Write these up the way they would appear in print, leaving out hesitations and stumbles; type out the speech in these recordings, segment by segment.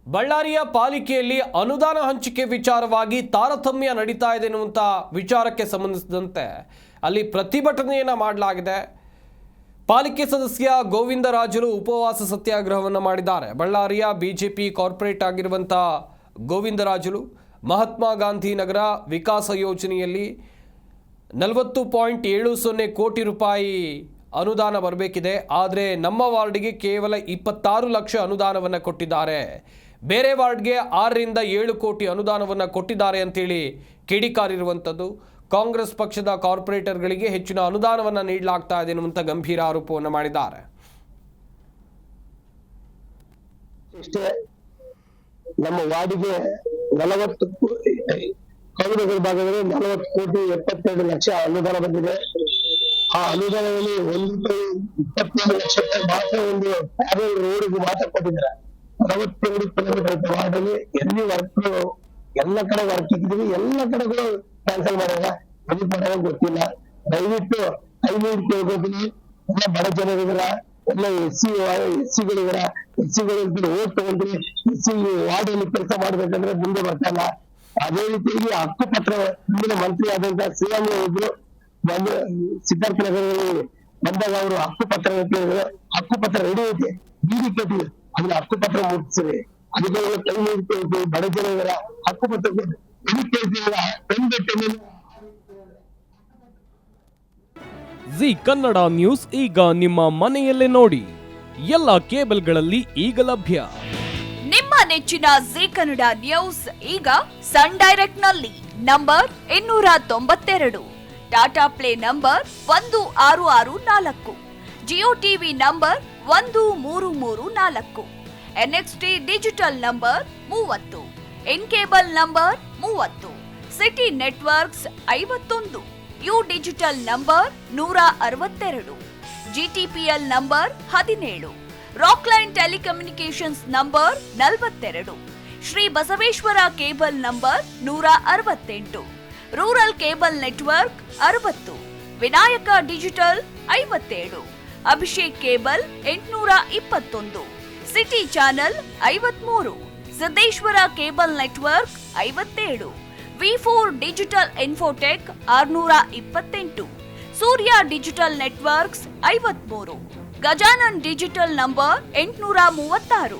ಬಳ್ಳಾರಿಯ ಪಾಲಿಕೆಯಲ್ಲಿ ಅನುದಾನ ಹಂಚಿಕೆ ವಿಚಾರವಾಗಿ ತಾರತಮ್ಯ ನಡೀತಾ ಇದೆ ಎನ್ನುವಂಥ ವಿಚಾರಕ್ಕೆ ಸಂಬಂಧಿಸಿದಂತೆ ಅಲ್ಲಿ ಪ್ರತಿಭಟನೆಯನ್ನು ಮಾಡಲಾಗಿದೆ. ಪಾಲಿಕೆ ಸದಸ್ಯ ಗೋವಿಂದರಾಜುಲು ಉಪವಾಸ ಸತ್ಯಾಗ್ರಹವನ್ನು ಮಾಡಿದ್ದಾರೆ. ಬಳ್ಳಾರಿಯ ಬಿಜೆಪಿ ಕಾರ್ಪೊರೇಟ್ ಆಗಿರುವಂಥ ಗೋವಿಂದರಾಜುಲು ಮಹಾತ್ಮ ಗಾಂಧಿ ನಗರ ವಿಕಾಸ ಯೋಜನೆಯಲ್ಲಿ 40.70 ಕೋಟಿ ರೂಪಾಯಿ ಅನುದಾನ ಬರಬೇಕಿದೆ. ಆದರೆ ನಮ್ಮ ವಾರ್ಡ್ಗೆ ಕೇವಲ 26 ಲಕ್ಷ ಅನುದಾನವನ್ನು ಕೊಟ್ಟಿದ್ದಾರೆ. ಬೇರೆ ವಾರ್ಡ್ಗೆ 6 ರಿಂದ 7 ಕೋಟಿ ಅನುದಾನವನ್ನು ಕೊಟ್ಟಿದ್ದಾರೆ ಅಂತೇಳಿ ಕಿಡಿಕಾರಿರುವಂಥದ್ದು. ಕಾಂಗ್ರೆಸ್ ಪಕ್ಷದ ಕಾರ್ಪೊರೇಟರ್ಗಳಿಗೆ ಹೆಚ್ಚಿನ ಅನುದಾನವನ್ನು ನೀಡಲಾಗ್ತಾ ಇದೆ ಎನ್ನುವಂಥ ಗಂಭೀರ ಆರೋಪವನ್ನು ಮಾಡಿದ್ದಾರೆ. ನಮ್ಮ ವಾರ್ಡ್ಗೆ 40 ಕಾಂಗ್ರೆಸ್ ಭಾಗದಲ್ಲಿ 40 ಕೋಟಿ 72 ಲಕ್ಷ ಅನುದಾನ ಬಂದಿದೆ. ಆ ಅನುದಾನದಲ್ಲಿ 1.27 ಲಕ್ಷ ಮಾತ್ರ ಒಂದು ಪ್ಯಾರಲ್ ರೋಡ್ಗೆ ಮಾತ್ರ ಕೊಟ್ಟಿದ್ದಾರೆ. 62 ಕಿಲೋಮೀಟರ್ ವಾರ್ಡಲ್ಲಿ ಎಲ್ಲಿ ವರ್ಕ್ ಎಲ್ಲ ಕಡೆ ವರ್ಕ್ ಇದ್ದೀವಿ, ಎಲ್ಲ ಕಡೆಗಳು ಕ್ಯಾನ್ಸಲ್ ಮಾಡ್ಯಾರ. ಎಲ್ಲಿ ಮಾಡೋದು ಗೊತ್ತಿಲ್ಲ. ದಯವಿಟ್ಟು ಕೈ ನೀಡಿ ಕೇಳ್ಕೊತೀನಿ. ಎಲ್ಲ ಬಡ ಜನರಿಗರ, ಎಲ್ಲ ಎಸ್ಸಿಗಳಿಗರ, ಎಸ್ಸಿಗಳು ಓಟ್ ತಗೊಂಡ್ರಿ ಎಸ್ಸಿ ವಾರ್ಡಲ್ಲಿ ಕೆಲಸ ಮಾಡ್ಬೇಕಂದ್ರೆ ಮುಂದೆ ಬರ್ತಾಯಿಲ್ಲ. ಅದೇ ರೀತಿಯಾಗಿ ಹಕ್ಕುಪತ್ರ ಹಿಂದಿನ ಮಂತ್ರಿ ಆದಂತ ಶ್ರೀರಾಮ್ ಇದ್ರು ಬಂದು ಸಿದ್ಧಾರ್ಥ ನಗರದಲ್ಲಿ ಬಂದಾಗ ಅವರು ಹಕ್ಕುಪತ್ರ ಕೇಳಿದ್ರೆ ಹಕ್ಕುಪತ್ರ ರೆಡಿ ಐತೆ, ಬೀದಿ ಕಟ್ಟಿ ಅದನ್ನ ಹಕ್ಕುಪತ್ರ ಮುಟ್ಟಿಸಿರಿ. ಅದಕ್ಕೆ ಕೈ ನೀಡ್ತೀವಿ. ಬಡ ಜನರ ಹಕ್ಕುಪತ್ರ ಕೇಳ್ತೀವಲ್ಲ. ಜಿ ಕನ್ನಡ ನ್ಯೂಸ್ ಈಗ ನಿಮ್ಮ ಮನೆಯಲ್ಲೇ ನೋಡಿ. ಎಲ್ಲ ಕೇಬಲ್ಗಳಲ್ಲಿ ಈಗ ಲಭ್ಯ. ನಿಮ್ಮ ನೆಚ್ಚಿನ ಜಿ ಕನ್ನಡ ನ್ಯೂಸ್ ಈಗ ಸನ್ ಡೈರೆಕ್ಟ್ ನಲ್ಲಿ number 292, Tata play number 1664, Jio TV number 1334, NXT digital number 30, in cable number 30, city networks 51, U digital number 162, GTPL number 17, Rockline telecommunications number 42, Shri Basaveshwara cable number 168, rural cable network 60, Vinayaka digital 57, Abhishek cable 821, city channel 53, Siddeshwara cable network 57, V4 digital Infotech 628, Surya digital networks 53, Gajanan digital number 836,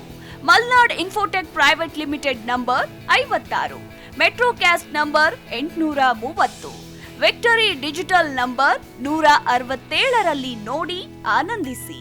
Malnad infotech private limited number 56, metro cast number 830, victory digital number 167ರಲ್ಲಿ ನೋಡಿ ಆನಂದಿಸಿ.